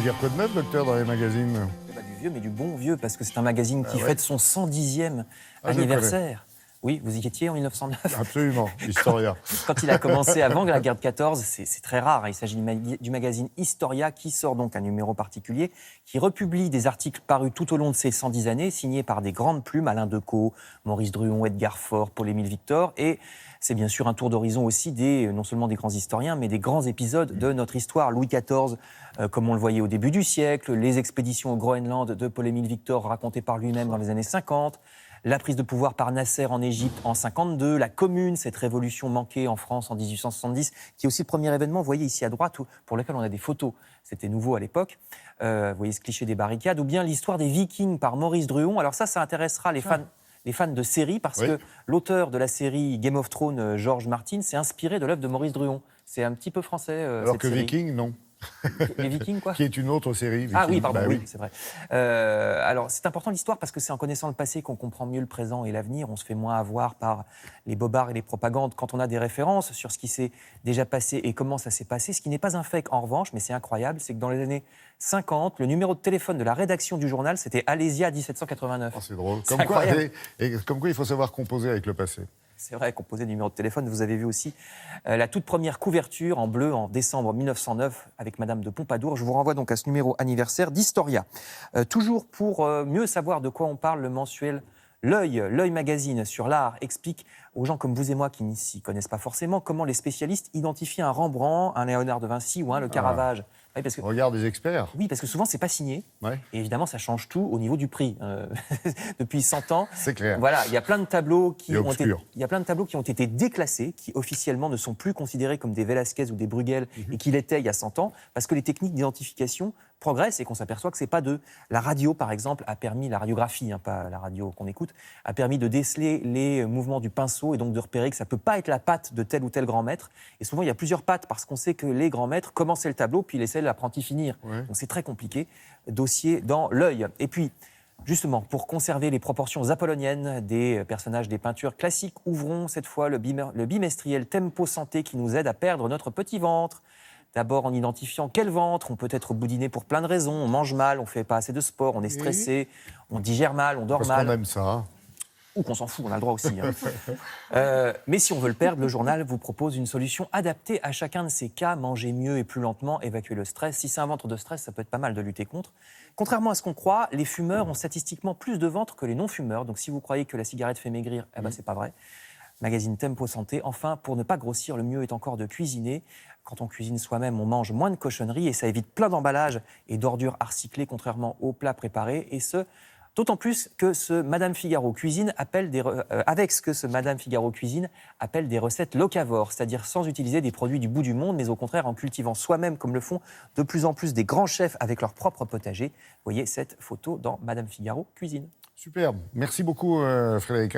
dire quoi de neuf, docteur, dans les magazines? Du vieux, mais du bon vieux, parce que c'est un magazine qui ouais. fête son 110e Ah, je le anniversaire. Oui, vous y étiez en 1909? Absolument, Historia. Quand il a commencé avant la guerre de 14, c'est très rare. Il s'agit du magazine Historia, qui sort donc un numéro particulier, qui republie des articles parus tout au long de ces 110 années, signés par des grandes plumes, Alain Decaux, Maurice Druon, Edgar Faure, Paul-Émile Victor. Et c'est bien sûr un tour d'horizon aussi non seulement des grands historiens, mais des grands épisodes de notre histoire. Louis XIV, comme on le voyait au début du siècle, les expéditions au Groenland de Paul-Émile Victor, racontées par lui-même dans les années 50, la prise de pouvoir par Nasser en Égypte en 52, la Commune, cette révolution manquée en France en 1870, qui est aussi le premier événement, vous voyez ici à droite, pour lequel on a des photos. C'était nouveau à l'époque. Vous voyez ce cliché des barricades. Ou bien l'histoire des Vikings par Maurice Druon. Alors ça intéressera les fans de séries, parce que l'auteur de la série Game of Thrones, George Martin, s'est inspiré de l'œuvre de Maurice Druon. C'est un petit peu français, Alors cette que série. Viking, non. Les Vikings, quoi. Qui est une autre série, Viking. Ah oui, pardon, bah, oui, c'est vrai. Alors, c'est important l'histoire, parce que c'est en connaissant le passé qu'on comprend mieux le présent et l'avenir. On se fait moins avoir par les bobards et les propagandes quand on a des références sur ce qui s'est déjà passé et comment ça s'est passé. Ce qui n'est pas un fake, en revanche, mais c'est incroyable, c'est que dans les années 50, le numéro de téléphone de la rédaction du journal, c'était Alésia 1789. Oh, c'est drôle. C'est Comme quoi, incroyable. comme quoi, il faut savoir composer avec le passé. C'est vrai, composé de numéro de téléphone. Vous avez vu aussi la toute première couverture en bleu en décembre 1909 avec Madame de Pompadour. Je vous renvoie donc à ce numéro anniversaire d'Historia. Toujours pour mieux savoir de quoi on parle, le mensuel L'Œil Magazine sur l'art explique aux gens comme vous et moi qui ne s'y connaissent pas forcément comment les spécialistes identifient un Rembrandt, un Léonard de Vinci ou un Le Caravage. Oui, parce que, Regarde des experts. oui, parce que souvent, c'est pas signé. Ouais. Et évidemment, ça change tout au niveau du prix. Depuis 100 ans. C'est clair. Voilà, il y a plein de tableaux qui Et ont obscurs. il y a plein de tableaux qui ont été déclassés, qui officiellement ne sont plus considérés comme des Velázquez ou des Bruegel, et qui l'étaient il y a 100 ans, parce que les techniques d'identification progressent et qu'on s'aperçoit que c'est pas d'eux. La radio, par exemple, a permis, la radiographie, pas la radio qu'on écoute, a permis de déceler les mouvements du pinceau et donc de repérer que ça peut pas être la patte de tel ou tel grand maître. Et souvent, il y a plusieurs pattes, parce qu'on sait que les grands maîtres commençaient le tableau puis laissaient l'apprenti finir. Ouais. Donc c'est très compliqué. Dossier dans l'œil. Et puis, justement, pour conserver les proportions apolloniennes des personnages des peintures classiques, ouvrons cette fois le bimestriel Tempo Santé, qui nous aide à perdre notre petit ventre. D'abord en identifiant quel ventre, on peut être boudiné pour plein de raisons. On mange mal, on fait pas assez de sport, on est stressé, on digère mal, on dort Parce mal. qu'on aime ça. Ou qu'on s'en fout, on a le droit aussi. Mais si on veut le perdre, le journal vous propose une solution adaptée à chacun de ces cas. Manger mieux et plus lentement, évacuer le stress. Si c'est un ventre de stress, ça peut être pas mal de lutter contre. Contrairement à ce qu'on croit, les fumeurs ont statistiquement plus de ventre que les non-fumeurs. Donc si vous croyez que la cigarette fait maigrir, c'est pas vrai. Magazine Tempo Santé. Enfin, pour ne pas grossir, le mieux est encore de cuisiner. Quand on cuisine soi-même, on mange moins de cochonneries et ça évite plein d'emballages et d'ordures à recycler, contrairement aux plats préparés. Et ce, d'autant plus que ce Madame Figaro Cuisine appelle des recettes locavores, c'est-à-dire sans utiliser des produits du bout du monde, mais au contraire en cultivant soi-même, comme le font de plus en plus des grands chefs avec leur propre potager. Vous voyez cette photo dans Madame Figaro Cuisine. Superbe. Merci beaucoup, Frédéric.